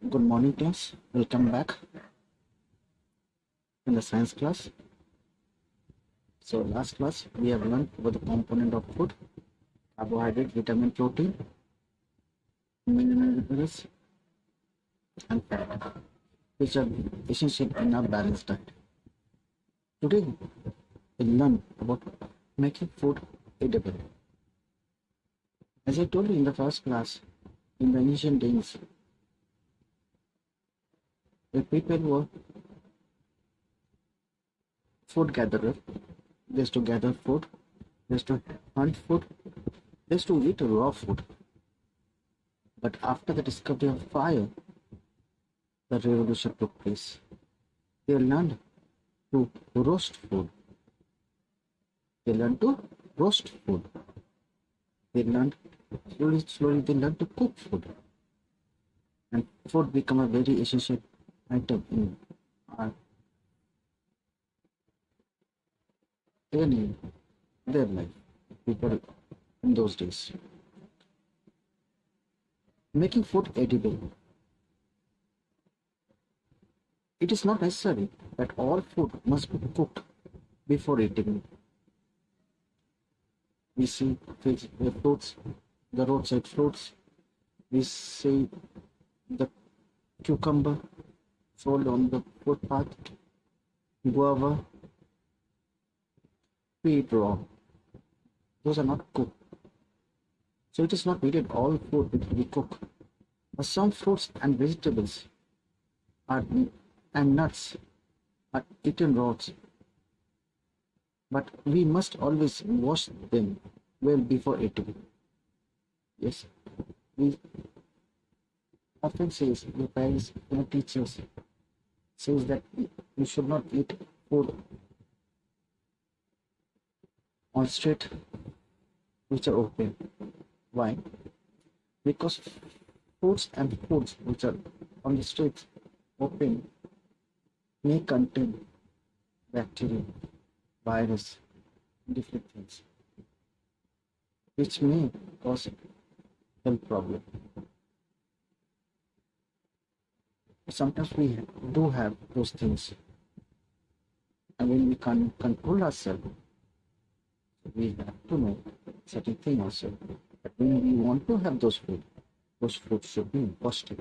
Good morning, class. Welcome back in the science class. So, last class we have learned about the component of food: carbohydrate, vitamin, protein, minerals, and fat, which are essential in our balanced diet. Today, we'll learn about making food edible. As I told you in the first class, in the ancient days, the people were food gatherer. They used to gather food, they used to hunt food, they used to eat raw food. But after the discovery of fire, the revolution took place. They learned to roast food. They learned to roast food. They learned slowly they learned to cook food. And food became a very essential item in our even in their life. People in those days. Making food edible. It is not necessary that all food must be cooked before eating. We see fruits, the roadside fruits. We see the cucumber sold on the footpath, guava. We eat raw. Those are not cooked. So it is not needed all food that we cook. But some fruits and vegetables are and nuts are eaten raw. But we must always wash them well before eating. Yes, we often says the parents, teachers says that you should not eat food on street which are open. Why? Because foods and foods which are on the streets open may contain bacteria, virus, different things, which may cause health problem. Sometimes we do have those things, and when we can't control ourselves, we have to know certain thing also. But when we want to have those foods should be washed,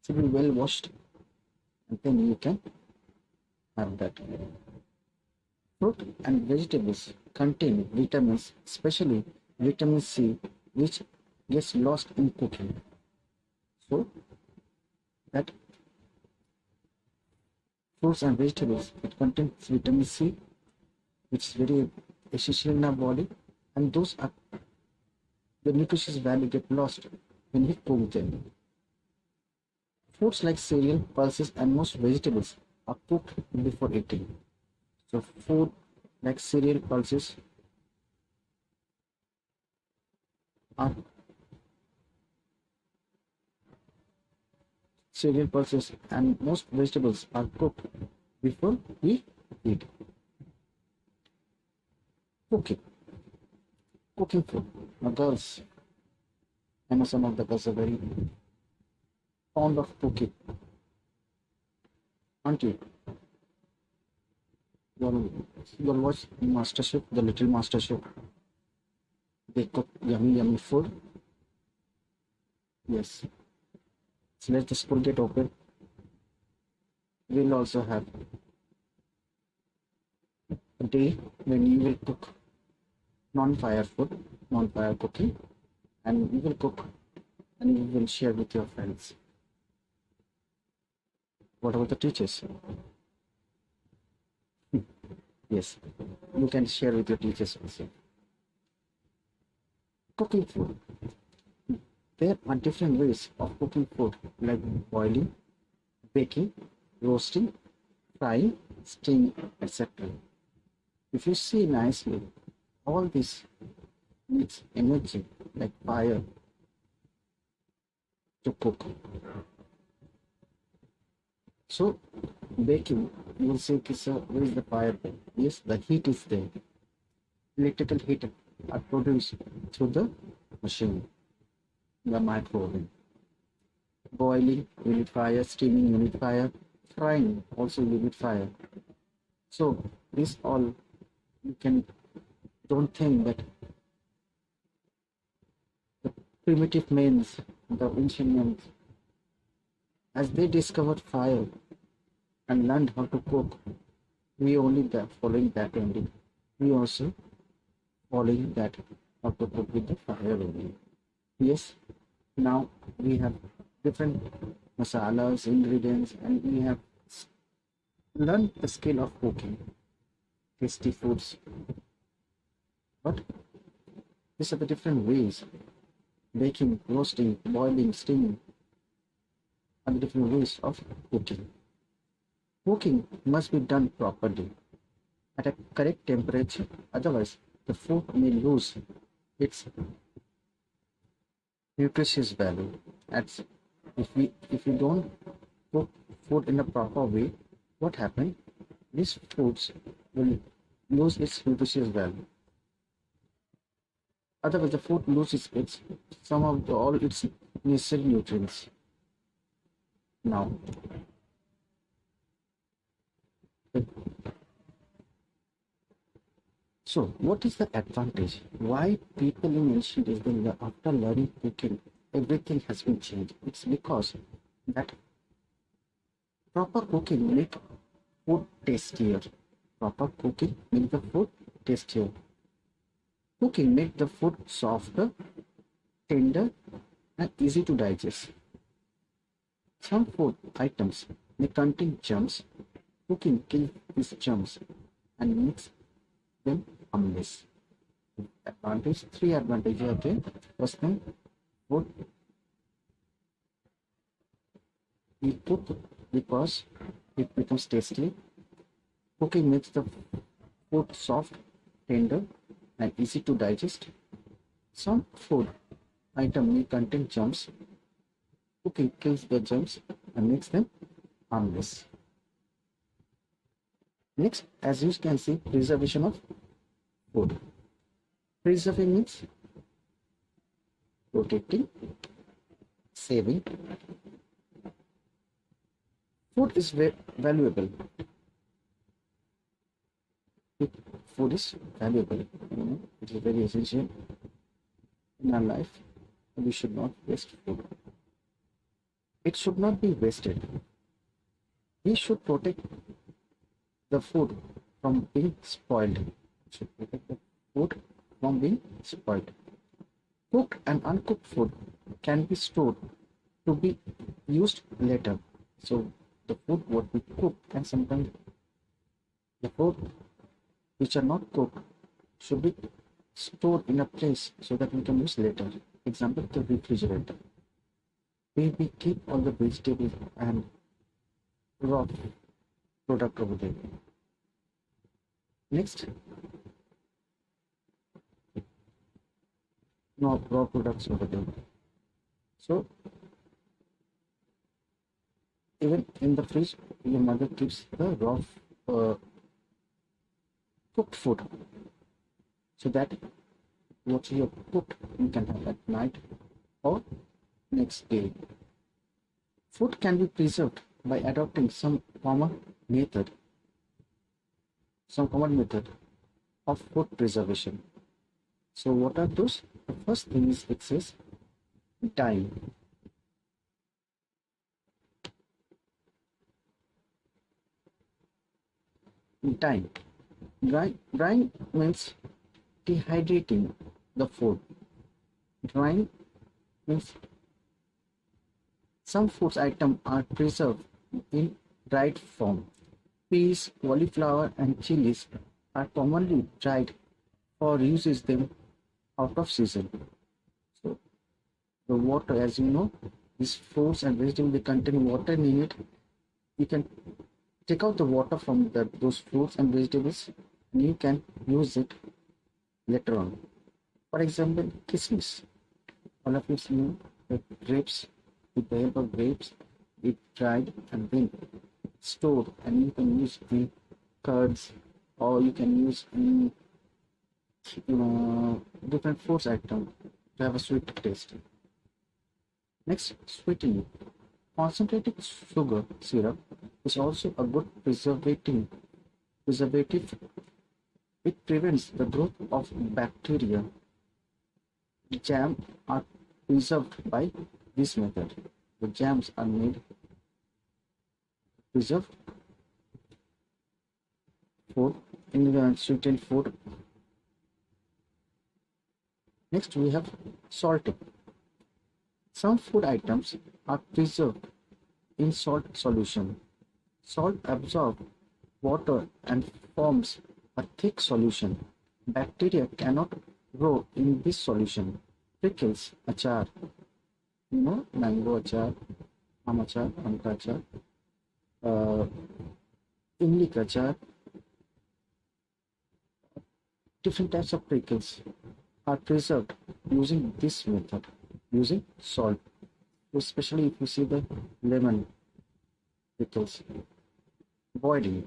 should be well washed, and then you can have that. Fruit and vegetables contain vitamins, especially vitamin C, which gets lost in cooking. So that fruits and vegetables, it contains vitamin C, which is very essential in our body, and those are the nutritious value get lost when we cook them. Foods like cereal, pulses, and most vegetables are cooked before eating. So food like cereal, pulses are and most vegetables are cooked before we eat. Cooking food. Now girls, I know some of the girls are very fond of cooking, aren't you? You'll watch MasterChef, the Little MasterChef. They cook yummy food. Yes. So let the school get open. We'll also have a day when you will cook non-fire food, non-fire cooking, and you will cook and you will share with your friends. What about the teachers? Yes, you can share with your teachers also. Cooking food. There are different ways of cooking food, like boiling, baking, roasting, frying, steaming, etc. If you see nicely, all this needs energy like fire to cook. So baking, you will say, where is the fire? Yes, the heat is there. Electrical heat are produced through the machine, the microwave. Boiling, you need fire. Steaming, you need fire. Frying, also you need fire. So this all, you can don't think that the primitive men, the ancient men, as they discovered fire and learned how to cook, we only that following that only. We also following that how to cook with the fire only. Yes, now we have different masalas, ingredients, and we have learned the skill of cooking tasty foods. But these are the different ways: baking, roasting, boiling, steaming are the different ways of cooking. Cooking must be done properly at a correct temperature, otherwise the food may lose its nutritious value. As if we don't cook food in a proper way, what happens? These foods will lose its nutritious value. Otherwise, the food loses its all its necessary nutrients. Now, so what is the advantage? Why people in ancient Israel, after learning cooking, everything has been changed? It's because that proper cooking make food tastier. Proper cooking make the food tastier. Cooking make the food softer, tender, and easy to digest. Some food items may contain germs. Cooking kills these germs and makes them harmless. Advantage, three advantages are there. First thing, food we cook because it becomes tasty. Cooking makes the food soft, tender, and easy to digest. Some food item may contain germs. Cooking kills the germs and makes them harmless. Next, as you can see, preservation of food. Preserving means protecting, saving. Food is very valuable. Food is valuable. It is very essential in our life. We should not waste food. It should not be wasted. We should protect the food from being spoiled. We should protect the food from being spoiled. Cooked and uncooked food can be stored to be used later. So the food what we cook, and sometimes the food which are not cooked should be stored in a place so that we can use later. Example, the refrigerator. We keep all the vegetables and raw product over there. Next, no raw products over there. So even in the fridge, your mother keeps the raw cooked food, so that what you have cooked you can have at night or next day. Food can be preserved by adopting some common method of food preservation. So what are those? The first thing is, it says dyeing. Dyeing. Drying means dehydrating the food. Drying means some food items are preserved in dried form. Peas, cauliflower, and chilies are commonly dried or uses them out of season. So the water, as you know, these fruits and vegetables, they contain water in it. You can take out the water from those fruits and vegetables, and you can use it later on. For example, kismis. All of you know the grapes. With the help of grapes, it dried and then stored, and you can use in curds, or you can use in different fruits item to have a sweet taste. Next, sweetening. Concentrated sugar syrup is also a good preservative. It prevents the growth of bacteria. Jam are preserved by this method. The jams are made preserved food in the sweetened food. Next we have salting. Some food items are preserved in salt solution. Salt absorbs water and forms a thick solution. Bacteria cannot grow in this solution. Pickles, achar, mango achar, amka achar, uh, imli achar, different types of pickles are preserved using this method, using salt. Especially if you see the lemon pickles. Boiling.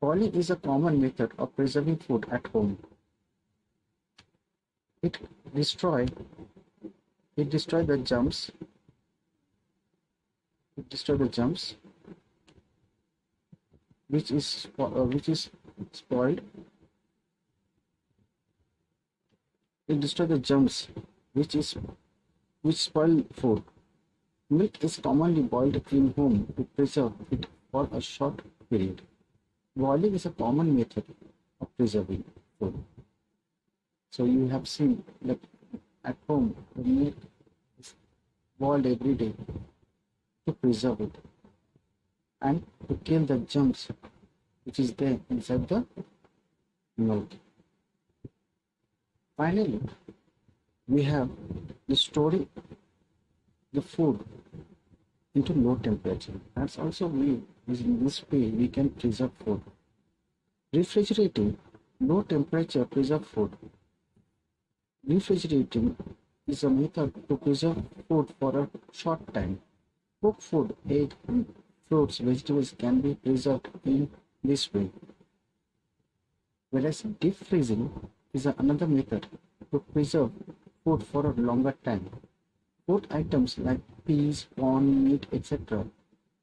Boiling is a common method of preserving food at home. It destroy the germs. It destroy the germs which is spoiled. It destroy the germs which spoil food. Milk is commonly boiled in home to preserve it for a short period. Boiling is a common method of preserving food. So you have seen that at home the milk is boiled every day to preserve it and to kill the germs which is there inside the milk. Finally, we have the storing the food into low temperature. That's also way, in this way we can preserve food. Refrigerating low temperature preserve food. Refrigerating is a method to preserve food for a short time. Cooked food, egg, fruits, vegetables can be preserved in this way. Whereas deep freezing is another method to preserve food for a longer time. Food items like peas, corn, meat, etc.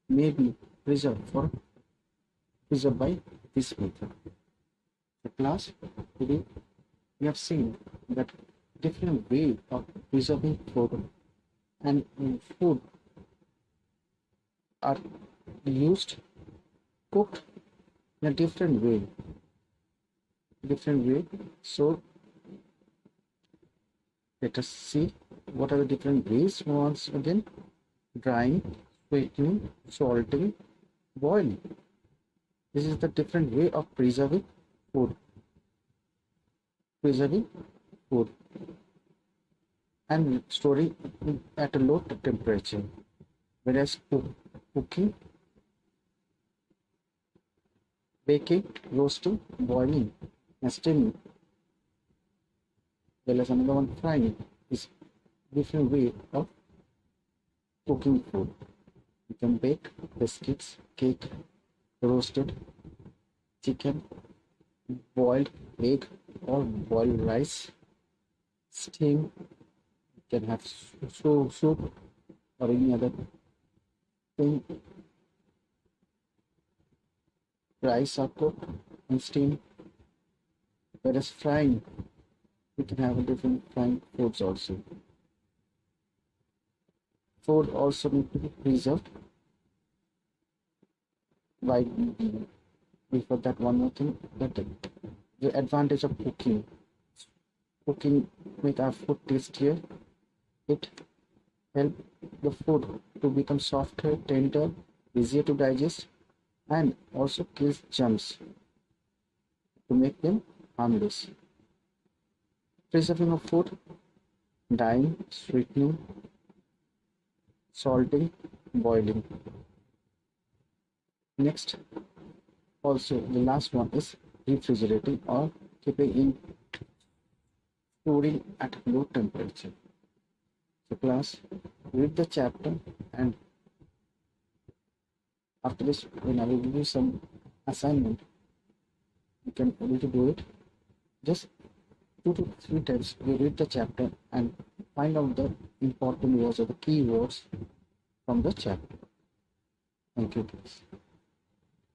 may be preserved by this method. The class today we have seen that different way of preserving food and food are used cooked in a different way. So let us see what are the different ways. Once again, drying, sweetening, salting, boiling. This is the different way of preserving food. And storing at a low temperature. Whereas cooking, baking, roasting, boiling, and steaming. Well as another one, frying is different way of cooking food. You can bake biscuits, cake, roasted chicken, boiled egg or boiled rice, steam. You can have soup or any other thing. Rice are cooked and steamed. Whereas frying, we can have a different frying foods also. Food also need to be preserved. By before that, one more thing, that the advantage of cooking make our food tastier. It helps the food to become softer, tender, easier to digest, and also kills germs to make them harmless. Preserving of food, drying, sweetening, salting, boiling. Next, also the last one is refrigerating or keeping in storing at low temperature. So class, read the chapter, and after this when I will give you some assignment, you can able to do it. Just 2 to 3 times you read the chapter and find out the important words or the key words from the chat. Thank you, please.